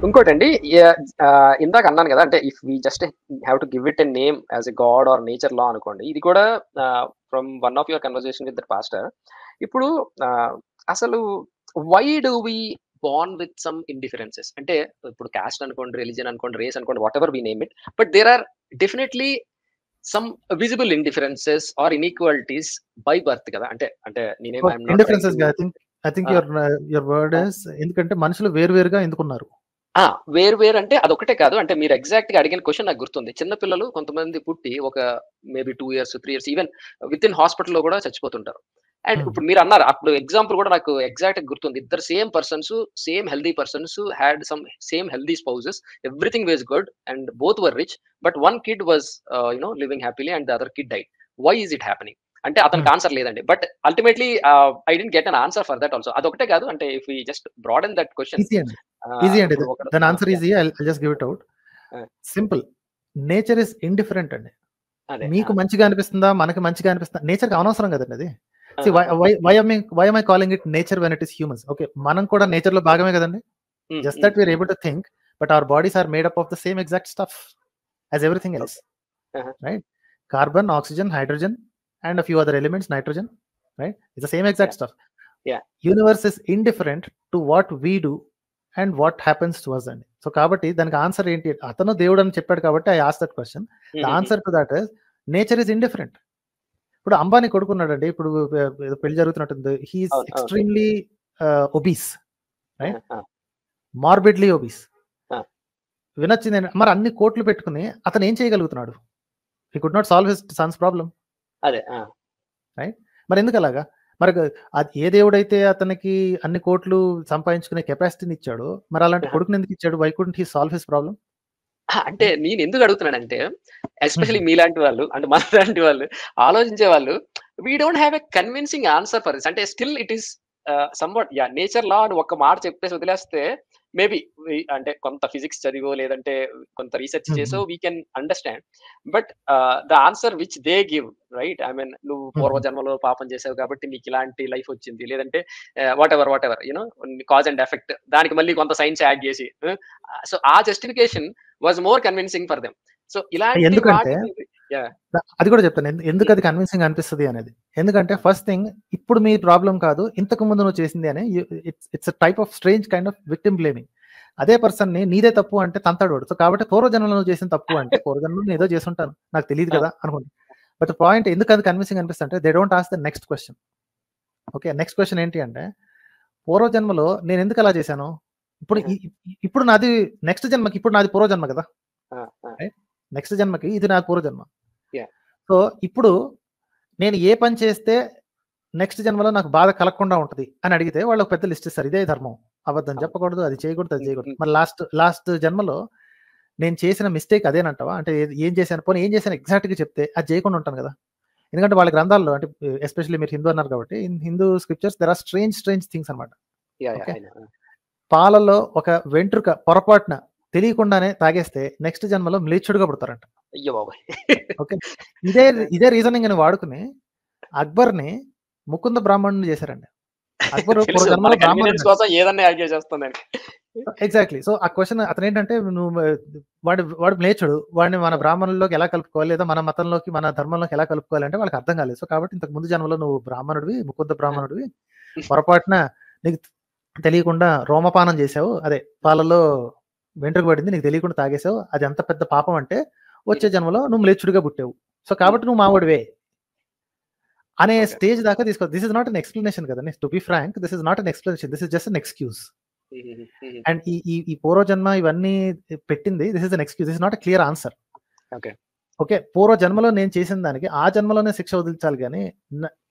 ఇంకోటండి ఇందాక అన్నాను కదా, అంటే if we just have to give it a name as a god or nature లా అనుకోండి. ఇది కూడా from one of your conversation with the pastor. ఇప్పుడు అసలు why do we born with some indifferences? అంటే ఇప్పుడు కాస్ట్ అనుకోండి, రిలీజన్ అనుకోండి, రేస్ అనుకోండి, whatever we name it, but there are definitely some visible indifferences or inequalities by birth కదా. అంటే అంటే నేనేం I'm not trying indifferences to I think your word is, ఎందుకంటే మనుషులు వేరువేరుగా ఎందుకున్నారు. వేరు వేరు అంటే అదొకటే కాదు. అంటే మీరు ఎగ్జాక్ట్ గా అడిగిన క్వశ్చన్ నాకు గుర్తుంది. చిన్న పిల్లలు కొంతమంది పుట్టి ఒక maybe 2 years, 3 years, even with in హాస్పిటల్‌లో కూడా చచ్చిపోతుంటారు. అండ్ ఇప్పుడు మీరు అన్నారు, అప్పుడు ఎగ్జాంపుల్ కూడా నాకు ఎగ్జాక్ట్‌గా గుర్తుంది. ఇద్దరు same persons, same healthy persons had some same healthy spouses. Everything was good and both were rich. But one kid was living happily and the other kid died. Why is it happening? అంటే అతనికి answer లేదండి. But ultimately I didn't get an answer for that also. అదొకటే కాదు. అంటే if we just broaden that question, easy అండి, easy అండి. ఇప్పుడు ఒకడు దాని answer easy. I just give it out. Simple. Nature is indifferent అండి. అదే మీకు మంచిగా అనిపిస్తుందా, మనకి మంచిగా అనిపిస్తుందా, నేచర్కి అనవసరం కదండి అది. Why am I calling it nature when it is humans? Okay, మనం కూడా నేచర్ లో భాగమే కదండి. Just that we're able to think, but our bodies are made up of the same exact stuff as everything else, right? Carbon, oxygen, hydrogen and a few other elements, nitrogen, right? It's the same exact stuff. Universe is indifferent to what we do and what happens to us అండి. So కాబట్టి దానికి answer ఏంటి? అతను దేవుడు అని చెప్పాడు కాబట్టి I ask that question. The answer to that is nature is indifferent. ఇప్పుడు అంబానీ కొడుకున్నాడండి, ఇప్పుడు పెళ్లి జరుగుతున్నట్టుంది. He's extremely obese, right? Morbidly obese. వినొచ్చింది. మరి అన్ని కోట్లు పెట్టుకుని అతను ఏం చేయగలుగుతున్నాడు? He could not solve his son's problem, right? మరి ఎందుకు అలాగా? మరి ఏ దేవుడైతే అతనికి అన్ని కోట్లు సంపాదించుకునే కెపాసిటీని ఇచ్చాడో, మరి అలాంటి కొడుకుని ఎందుకు ఇచ్చాడు? Why couldn't he solve his problem? అంటే నేను ఎందుకు అడుగుతున్నానంటే, ఎస్పెషల్లీ మీలాంటి వాళ్ళు, అంటే మనలాంటి వాళ్ళు ఆలోచించే వాళ్ళు, we don't have a convincing answer for this. అంటే still it is somewhat nature లా అని ఒక్క మాట చెప్పేసి వదిలేస్తే, మేబీ అంటే కొంత ఫిజిక్స్ చదివో లేదంటే కొంత రీసెర్చ్ చేసో we can understand. But the answer which they give, right? I mean నువ్వు పూర్వజన్మలో పాపం చేసావు కాబట్టి నీకు ఇలాంటి లైఫ్ వచ్చింది, లేదంటే what ever cause and effect, దానికి మళ్ళీ కొంత సైన్స్ యాడ్ చేసి, సో ఆ justification was more convincing for them. So ఇలాంటి ఎందుకంటే అది కూడా చెప్తాను ఎందుకు అది కన్విన్సింగ్ అనిపిస్తుంది అనేది. ఎందుకంటే ఫస్ట్ థింగ్, ఇప్పుడు మీ ప్రాబ్లం కాదు, ఇంతకు ముందు నువ్వు చేసింది అని. It's type of strange kind of victim blaming. అదే పర్సన్ ని నీదే తప్పు అంటే తంతాడు. సో కాబట్టి పూర్వజన్మలో నువ్వు చేసిన తప్పు అంటే, పూర్వజన్మలో నేను ఏదో చేస్తుంటాను, నాకు తెలియదు కదా అనుకోండి. బట్ పాయింట్ ఎందుకు అది కన్విన్సింగ్ అనిపిస్తుంది అంటే, they don't ask the next question. Okay, next question ఏంటి అంటే, పూర్వజన్మలో నేను ఎందుకు అలా చేశాను? ఇప్పుడు నాది నెక్స్ట్ జన్మకి, ఇప్పుడు నాది పూర్వజన్మ కదా, నెక్స్ట్ జన్మకి ఇది నా పూర్వజన్మ. సో ఇప్పుడు నేను ఏ పని చేస్తే నెక్స్ట్ జన్మలో నాకు బాధ కలగకుండా ఉంటది అని అడిగితే వాళ్ళు ఒక పెద్ద లిస్ట్ ఇస్తారు. ఇదే ధర్మం, అబద్ధం చెప్పకూడదు, అది చేయకూడదు, అది చేయకూడదు. మరి లాస్ట్ జన్మలో నేను చేసిన మిస్టేక్ అదేనంటావా? అంటే ఏం చేశాను, పోనీ ఏం చేశాను ఎగ్జాక్ట్ గా చెప్తే అది చేయకుండా ఉంటాను కదా. ఎందుకంటే వాళ్ళ గ్రంథాల్లో, అంటే ఎస్పెషల్లీ మీరు హిందూ అన్నారు కాబట్టి, in Hindu scriptures there are strange things అనమాట. పాలలో ఒక వెంట్రుక పొరపాటున తెలియకుండానే తాగేస్తే నెక్స్ట్ జన్మలో మ్లేచ్చుడుగా పుడతారంట. ఓకే, ఇదే రీజనింగ్ అని వాడుకుని అక్బర్ని ముకుంద బ్రాహ్మణుని చేశారండి. అక్బర్ ఎగ్జాక్ట్లీ. సో ఆ క్వశ్చన్ అతను ఏంటంటే, నువ్వు వాడు మ్లేచ్చుడు, వాడిని మన బ్రాహ్మణుల్లోకి ఎలా కలుపుకోవాలి, లేదా మన మతంలోకి, మన ధర్మంలోకి ఎలా కలుపుకోవాలి అంటే వాళ్ళకి అర్థం కాలేదు. సో కాబట్టి ఇంతకు ముందు జన్మలో నువ్వు బ్రాహ్మణుడివి, ముకుంద బ్రాహ్మణుడివి, పొరపాటున నీకు తెలియకుండా రోమపానం చేసావు, అదే పాలలో వెంట్రుక పడింది, నీకు తెలియకుండా తాగేసావు, అది ఎంత పెద్ద పాపం అంటే వచ్చే జన్మలో నువ్వు మ్లేచ్చుడిగా పుట్టావు, సో కాబట్టి నువ్వు మావాడివే అనే స్టేజ్ దాకా తీసుకో. This is not an explanation కదండి. To be frank, this is not an explanation, this is just an excuse. And ఈ పూర్వజన్మ ఇవన్నీ పెట్టింది, this is an excuse, this is not a clear answer. Okay, పూర్వ జన్మలో నేను చేసిన దానికి ఆ జన్మలోనే శిక్ష వదిలించాలి, కానీ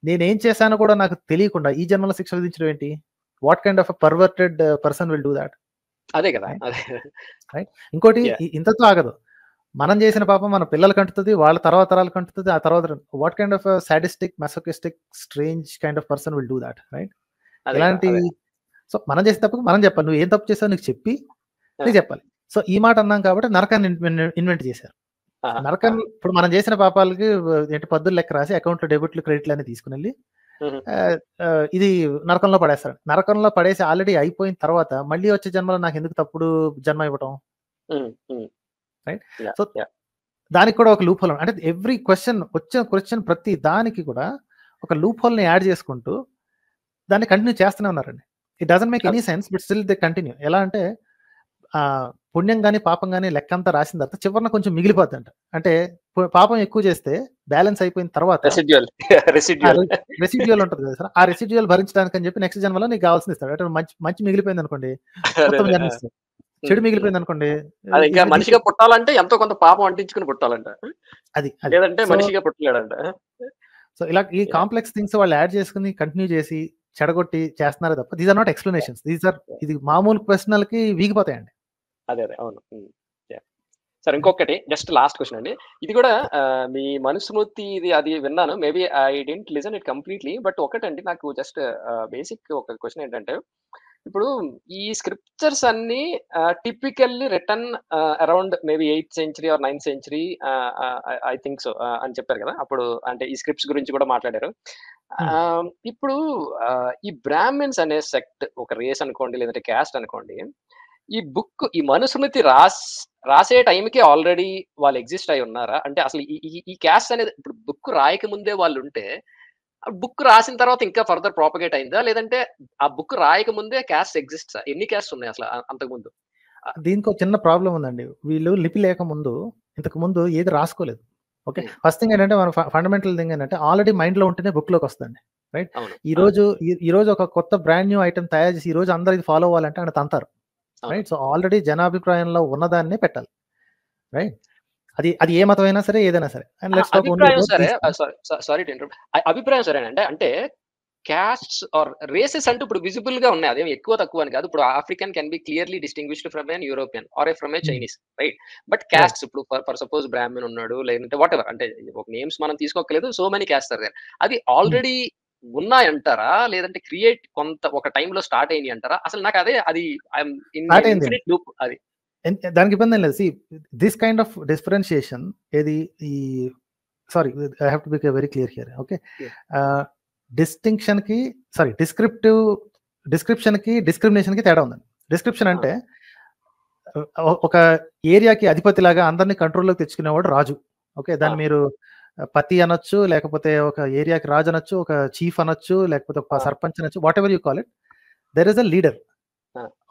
నేనేం చేశానో కూడా నాకు తెలియకుండా ఈ జన్మలో శిక్ష విధించడం ఏంటి? What kind of perverted person will do that? అదే కదా. రైట్. ఇంకోటి, ఇంతతో ఆగదు. మనం చేసిన పాపం మన పిల్లలకి అంటుతుంది, వాళ్ళ తర్వాత తరాలకు అంటుతుంది, ఆ తర్వాత what kind of sadistic, masochistic, strange kind of person will do that, right? ఇలాంటి, సో మనం చేసిన తప్పుకు మనం చెప్పాలి, నువ్వు ఏం తప్పు చేసావు నీకు చెప్పి నీకు చెప్పాలి. సో ఈ మాట అన్నాం కాబట్టి నరకాన్ని ఇన్వెంట్ చేశారు. నరకం ఇప్పుడు మనం చేసిన పాపాలకి ఏంటి, పద్దులు లెక్క రాసి అకౌంట్లో డెబిట్లు క్రెడిట్లు అని తీసుకుని వెళ్ళి ఇది నరకంలో పడేస్తాడు. నరకంలో పడేసి ఆల్రెడీ అయిపోయిన తర్వాత మళ్ళీ వచ్చే జన్మలో నాకు ఎందుకు తప్పుడు జన్మ ఇవ్వటం, రైట్? సో దానికి కూడా ఒక లూప్ హోల్, అంటే ఎవ్రీ క్వశ్చన్ ప్రతి దానికి కూడా ఒక లూప్ హోల్ ని యాడ్ చేసుకుంటూ దాన్ని కంటిన్యూ చేస్తూనే ఉన్నారండి. It doesn't make any sense, but still they continue. ఎలా అంటే పుణ్యం గానీ పాపం గానీ లెక్కంతా రాసిన తర్వాత చివరిన కొంచెం మిగిలిపోద్దంట. అంటే పాపం ఎక్కువ చేస్తే బ్యాలెన్స్ అయిపోయిన తర్వాత రెసిడ్యువల్ ఉంటుంది కదా సార్, ఆ రెసిడ్యువల్ భరించడానికి అని చెప్పి నెక్స్ట్ జన్మలో నీకు కావాల్సింది ఇస్తాడు. అంటే మంచి మిగిలిపోయింది అనుకోండి, ఉత్తమ జన్మ ఇస్తాడు. చెడు మిగిలిపోయింది అనుకోండి, ఇంకా మనిషిగా పుట్టాలంటే ఎంతో కొంత పాపం అంటించుకుని పుట్టాలంట, అది లేదంటే మనిషిగా పుట్టలేడంట. సో ఇలా ఈ కాంప్లెక్స్ థింగ్స్ వాళ్ళు యాడ్ చేసుకుని కంటిన్యూ చేసి చెడగొట్టి చేస్తున్నారు తప్ప దీస్ ఆర్ నాట్ ఎక్స్ప్లెనేషన్స్. ఇది మామూలు ప్రశ్నలకి వీగిపోతాయండి. అదే అవును. సరే, ఇంకొకటి జస్ట్ లాస్ట్ క్వశ్చన్ అండి. ఇది కూడా మీ మనుస్మృతి ఇది అది విన్నాను, maybe I didn't listen it completely, but ఒకటండి నాకు జస్ట్ బేసిక్ ఒక క్వశ్చన్ ఏంటంటే, ఇప్పుడు ఈ స్క్రిప్చర్స్ అన్ని typically written around maybe 8th century or 9th century I think so అని చెప్పారు కదా అప్పుడు, అంటే ఈ స్క్రిప్ట్స్ గురించి కూడా మాట్లాడారు. ఇప్పుడు ఈ బ్రాహ్మిన్స్ అనే సెక్ట్ ఒక రేస్ అనుకోండి, లేదంటే క్యాస్ట్ అనుకోండి, ఈ బుక్ ఈ మనుస్మృతి రాసే టైంకి ఆల్రెడీ వాళ్ళు ఎగ్జిస్ట్ అయి ఉన్నారా? అంటే అసలు ఈ క్యాస్ట్ అనేది ఇప్పుడు బుక్ రాయక ముందే వాళ్ళు ఉంటే బుక్ రాసిన తర్వాత ఇంకా ఫర్దర్ ప్రాపగేట్ అయిందా, లేదంటే ఆ బుక్ రాయక ముందే క్యాస్ట్ ఎగ్జిస్ట్స్? ఎన్ని క్యాస్ట్ ఉన్నాయి అసలు అంతకుముందు? దీనికి ఒక చిన్న ప్రాబ్లం ఉందండి. వీళ్ళు లిపి లేక ముందు ఇంతకు ముందు ఏది రాసుకోలేదు. ఓకే, ఫస్ట్ థింగ్ ఏంటంటే మన ఫండమెంటల్ థింగ్ ఏంటంటే ఆల్రెడీ మైండ్ లో ఉంటేనే బుక్ లోకి వస్తుంది, రైట్? ఈ రోజు ఒక కొత్త బ్రాండ్ న్యూ ఐటమ్ తయారు చేసి ఈ రోజు అందరూ ఇది ఫాలో అవ్వాలంటే ఆయన తంతారు, రైట్? సో ఆల్రెడీ జనాభిప్రాయంలో ఉన్నదాన్నే పెట్టాలి, రైట్? అది ఏ మతమైనా సరే ఏదైనా సరే. అభిప్రాయం సరేనండి. అంటే క్యాస్ట్స్ ఆర్ రేసెస్ అంటూ ఇప్పుడు విజిబుల్ గా ఉన్నాయి, అదేం ఎక్కువ తక్కువ అని కాదు. ఇప్పుడు African can be clearly distinguished from an European or from a Chinese, right? But castes ఇప్పుడు ఫర్ సపోజ్ బ్రాహ్మణ్ ఉన్నాడు, లేదంటే వాట్ ఎవర్, అంటే ఒక నేమ్స్ మనం తీసుకోకలేదు, so many caste are there. అది ఆల్రెడీ ఉన్నాయంటారా, లేదంటే క్రియేట్ కొంత ఒక టైంలో స్టార్ట్ అయ్యి అంటారా? అసలు నాకు అదే అది ఇన్ఫినిట్ లూప్ అది. దానికి ఇబ్బంది ఏం లేదు. See this kind of differentiation ఏది ఈ sorry I have to be very clear here. Okay, distinction కి డిస్క్రిప్షన్ కి డిస్క్రిమినేషన్ కి తేడా ఉందండి. డిస్క్రిప్షన్ అంటే ఒక ఏరియాకి అధిపతి లాగా అందరినీ కంట్రోల్లోకి తెచ్చుకునేవాడు రాజు. ఓకే, దాన్ని మీరు పతి అనొచ్చు, లేకపోతే ఒక ఏరియాకి రాజు అనొచ్చు, ఒక చీఫ్ అనొచ్చు, లేకపోతే ఒక సర్పంచ్ అనొచ్చు, whatever you call it, there is a leader.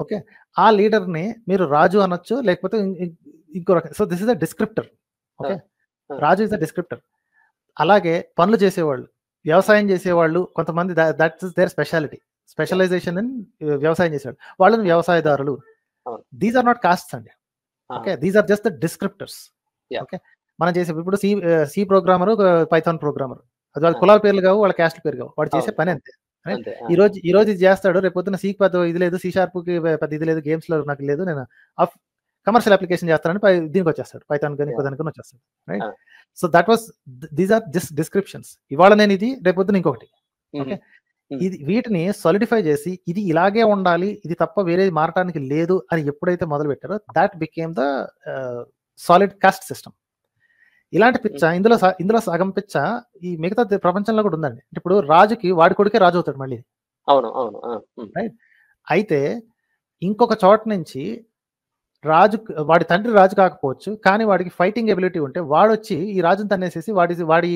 Okay, ఆ లీడర్ ని మీరు రాజు అనొచ్చు, లేకపోతే ఇంకో రకం. So this is a descriptor. Okay, రాజు ఇస్ అ డిస్క్రిప్టర్. అలాగే పనులు చేసేవాళ్ళు, వ్యవసాయం చేసేవాళ్ళు కొంతమంది, that is there specialization in వ్యవసాయం చేసేవాళ్ళు, వాళ్ళని వ్యవసాయదారులు. దీస్ ఆర్ నాట్ కాస్ట్స్ అండి. Okay, these are just the descriptors. Okay, మనం చేసే ఇప్పుడు సి ప్రోగ్రామర్, పైథాన్ ప్రోగ్రామర్, అది వాళ్ళ కులాల పేర్లు కావు, వాళ్ళ క్యాస్ట్ పేరు కావు, వాడు చేసే పని అంతే. ఈ రోజు ఇది చేస్తాడు, రేపు పొద్దున సి పెద్ద ఇది లేదు, సి షార్ప్ కి పెద్ద ఇది లేదు, గేమ్స్ లో నాకు లేదు, నేను కమర్షియల్ అప్లికేషన్ చేస్తానని దీనికి వచ్చేస్తాడు, పైథాన్ కానీ దానికి వచ్చేస్తాడు, right? So that was these are just descriptions. ఇవాళ నేను ఇది, రేపు పొద్దున ఇంకొకటి. ఓకే, ఇది వీటిని సాలిడిఫై చేసి ఇది ఇలాగే ఉండాలి, ఇది తప్ప వేరేది మారటానికి లేదు అని ఎప్పుడైతే మొదలు పెట్టారో that became the solid cost system. ఇలాంటి పిచ్చ ఇందులో సగం పిచ్చ ఈ మిగతా ప్రపంచంలో కూడా ఉందండి. ఇప్పుడు రాజుకి వాడి కొడుకే రాజు అవుతాడు మళ్ళీ, రైట్? అయితే ఇంకొక చోట నుంచి వాడి తండ్రి రాజు కాకపోవచ్చు, కానీ వాడికి ఫైటింగ్ ఎబిలిటీ ఉంటే వాడు వచ్చి ఈ రాజుని తన్నేసేసి వాడి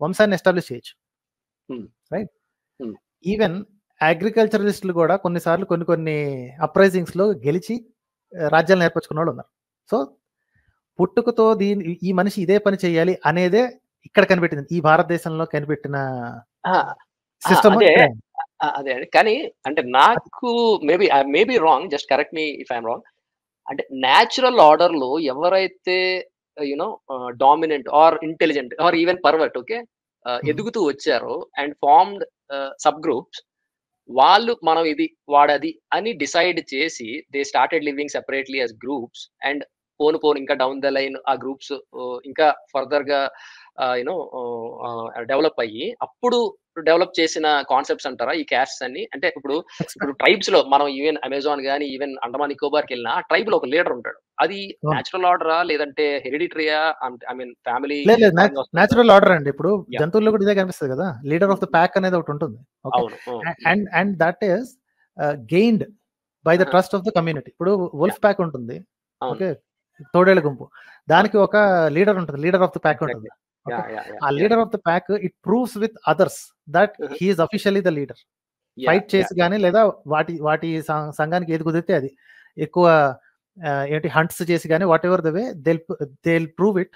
వంశాన్ని ఎస్టాబ్లిష్ చేయొచ్చు, రైట్? ఈవెన్ అగ్రికల్చరలిస్టులు కూడా కొన్నిసార్లు కొన్ని అప్రైజింగ్స్ లో గెలిచి రాజ్యాలను ఏర్పరచుకున్న వాళ్ళు ఉన్నారు. సో పుట్టుకతో ఈ మనిషి ఇదే పని చేయాలి అనేదే ఇక్కడ కనిపెట్టింది, ఈ భారతదేశంలో కనిపెట్టిన సిస్టమ్. అదే కానీ అంటే నాకు maybe wrong, just correct me if I'm wrong. అంటే న్యాచురల్ ఆర్డర్ లో ఎవరైతే dominant or intelligent or even pervert, okay, ఎదుగుతూ వచ్చారో అండ్ ఫార్మ్డ్ సబ్ గ్రూప్స్, వాళ్ళు మనం ఇది వాడది అని డిసైడ్ చేసి they started living separately as groups, and పోను ఇంకా డౌన్ ద లైన్ ఆ గ్రూప్స్ ఇంకా ఫర్దర్ గా డెవలప్ అయ్యి అప్పుడు డెవలప్ చేసిన కాన్సెప్ట్స్ అంటారా ఈ క్యాస్ట్స్ అన్ని? అంటే ఇప్పుడు ట్రైబ్స్ లో మనం ఈవెన్ అమెజాన్ గాని, ఈవెన్ అండమాన్ నికోబార్కి వెళ్ళినా ఆ ట్రైబ్ లో ఒక లీడర్ ఉంటాడు. అది అవును. నేచురల్ ఆర్డరా లేదంటే హెరిడిటరీయా? ఐ మీన్ ఫ్యామిలీ లేదు లేదు పరంగా వస్తుందా? న్యాచురల్ ఆర్డర్ అండి. ఇప్పుడు యాహ్! జంతువుల్లో కూడా ఇదే కనిపిస్తుంది కదా, లీడర్ ఆఫ్ ద ప్యాక్ అనేది ఒకటి ఉంటుంది. ఓకే, అవును. And and that is gained by the aha! Trust of the community. ఇప్పుడు వుల్ఫ్ యాహ్! ప్యాక్ ఉంటుంది. అవును. ఓకే, తోడేళ్ల గుంపు. దానికి అవును. ఒక లీడర్ ఉంటుంది, లీడర్ ఆఫ్ ద ప్యాక్ ఉంటుంది. Exactly. Okay, yeah! Yeah! Yeah! Ah yeah! Leader of the pack it proves with others that హుహు. He is officially the leader. Yeah! Fight చేసి యాహ్! గానీ లేదా వాటి వాటి సంఘానికి ఏది కుదిరితే అది ఎక్కువ ఏంటి హంట్స్ చేసి గానీ whatever the way they prove it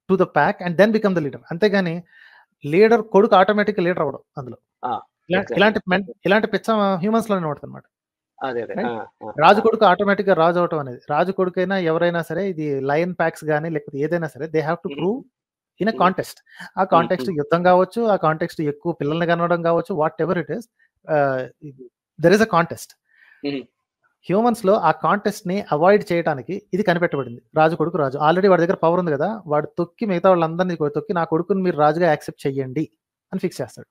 to the pack and then become the leader. అంతేగాని లీడర్ కొడుకు ఆటోమేటిక్ లీడర్ అవ్వడం అందులో. ఆ! ఇలాంటి ఎగ్జాక్ట్‌లీ. ఇలాంటి పిచ్చ హ్యూమన్స్ లోనే ఉంటుంది అనమాట. అదే. ఆ! ఆ! రాజు ఆ! కొడుకు ఆటోమేటిక్ గా రాజు అవటం అనేది, రాజు కొడుకైనా ఎవరైనా సరే, ఇది లయన్ ప్యాక్స్ గానీ లేకపోతే ఏదైనా సరే దే హ్యావ్ టు హుహు. ప్రూవ్ ఇన్ ఎ హుహు. కాంటెక్స్ట్. ఆ కాంటెక్స్ట్ యుద్ధం కావచ్చు, ఆ కాంటెక్స్ట్ ఎక్కువ పిల్లల్ని కనడం కావచ్చు, what ever it is, there is a contest. హుహు. హ్యూమన్స్ లో ఆ కాంటెస్ట్ ని అవాయిడ్ చేయడానికి ఇది కనిపెట్టబడింది. రాజు కొడుకు రాజు, ఆల్రెడీ వాడి దగ్గర పవర్ ఉంది కదా, వాడు తొక్కి మిగతా వాళ్ళందరినీ తొక్కి నా కొడుకుని మీరు రాజుగా యాక్సెప్ట్ చెయ్యండి అని ఫిక్స్ చేస్తాడు.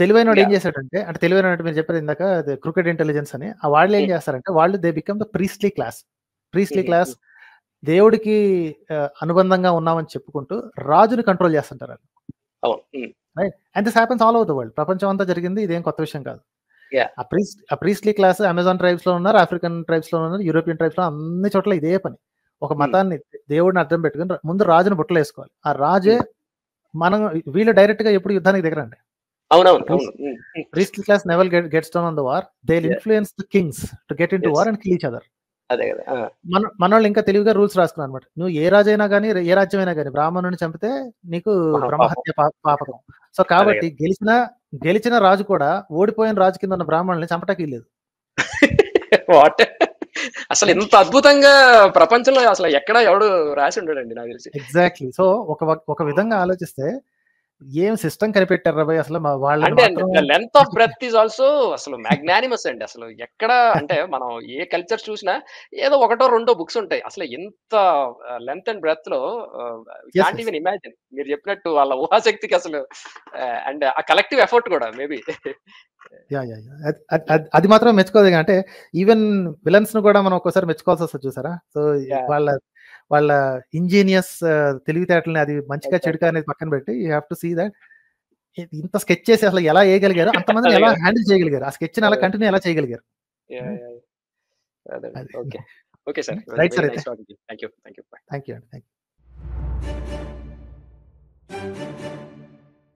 తెలివైనోడు ఏం యాహ్! చేశాడంటే, అంటే తెలివైనోడు మీరు చెప్పారు ఇందాక క్రికెట్ ఇంటెలిజెన్స్ అని, ఆ వాళ్ళు ఏం హ్మ్. చేస్తారంటే వాళ్ళు they become the priestly class. Priestly హుహు. క్లాస్ దేవుడికి అనుబంధంగా ఉన్నామని చెప్పుకుంటూ రాజుని కంట్రోల్ చేస్తుంటారు వాళ్ళు. అవును. హ్మ్. Right, and this happens all over the world. ప్రపంచం అంతా జరిగింది, ఇదేం కొత్త విషయం కాదు. యాహ్! ఆ ప్రీస్ట్లీ క్లాస్ అమెజాన్ ట్రైబ్స్ లో ఉన్నారు, ఆఫ్రికన్ ట్రైబ్స్ లో ఉన్నారు, యూరోపియన్ ట్రైబ్స్ లో, అన్ని చోట్ల ఇదే పని. ఒక హ్మ్. మతాన్ని దేవుడిని అర్థం పెట్టుకుని ముందు రాజుని బుట్టలో వేసుకోవాలి. ఆ రాజే హ్మ్. మనం, వీళ్ళు డైరెక్ట్ గా ఎప్పుడు యుద్ధానికి దిగరండి. అవునవును. ప్రీస్ట్ అవును. హ్మ్. హ్మ్. priestly class never gets down on the war. They'll yeah! influence the kings to get into yes. war and kill each other. అదే గదా! ఆ! మనోళ్ళు ఇంకా తెలివిగా రూల్స్ రాసుకున్నారు అనమాట. నువ్వు ఏ రాజైనా గానీ, ఏ రాజ్యమైనా గానీ బ్రాహ్మణుడిని చంపితే నీకు మహా పాపం. బ్రహ్మహత్య పాపకం. సో అదే కాబట్టి గదా! గెలిచిన రాజు కూడా ఓడిపోయిన రాజు కింద ఉన్న బ్రాహ్మణుల్ని చంపటానికి వీల్లేదు. వాట్? అసలు ఇంత అద్భుతంగా ప్రపంచంలో అసలు ఎక్కడ ఎవడు రాసి ఉండడండి నాకు తెలిసి. ఎగ్జాక్ట్‌లీ. సో ఒక విధంగా ఆలోచిస్తే ఏం సిస్టమ్ కనిపెట్టారురా భయ్ అసలు, వాళ్ళని అంటే మాత్రం the length of breath is also అసలు మాగ్నానిమస్ అండి. అసలు ఎక్కడ అంటే మనం ఏ కల్చర్ చూసినా ఏదో ఒకటో రెండో బుక్స్ ఉంటాయి. అసలు ఇంత లెంగ్త్ అండ్ బ్రెత్‌లో yes. Can't yes. Even imagine. మీరు చెప్పినట్టు వాళ్ళ ఊహాశక్తికి అసలు అండ్ ఆ కలెక్టివ్ ఎఫర్ట్ కూడా మేబీ. యాహ్! అది మాత్రం మెచ్చుకోదగ్గ. అంటే ఈవెన్ విలన్స్‌ని కూడా మనం ఒక్కోసారి మెచ్చుకోవాల్సొస్తది చూసారా? So yeah! వాళ్ళ వాళ్ళ ఇంజీనియస్ తెలివితేటలని, అది మంచిగా చెడుకా ఎగ్జాక్ట్‌లీ. అనేది పక్కన పెట్టి you have to see that ఇంత స్కెచ్ చేసి అసలు ఎలా ఏయగలిగారు? అంతమందిని అదే ఎలా కదా! హ్యాండిల్ చేయగలిగారు? ఆ స్కెచ్‌ని అలా అదే. కంటిన్యూ ఎలా చేయగలిగారు? యాహ్! రైట్. యాహ్! అదండి. అది. Okay. Okay sir. Right very sir అయితే. Nice talking to you. Thank you. Thank you. Bye. Thank you అండి. Thank you.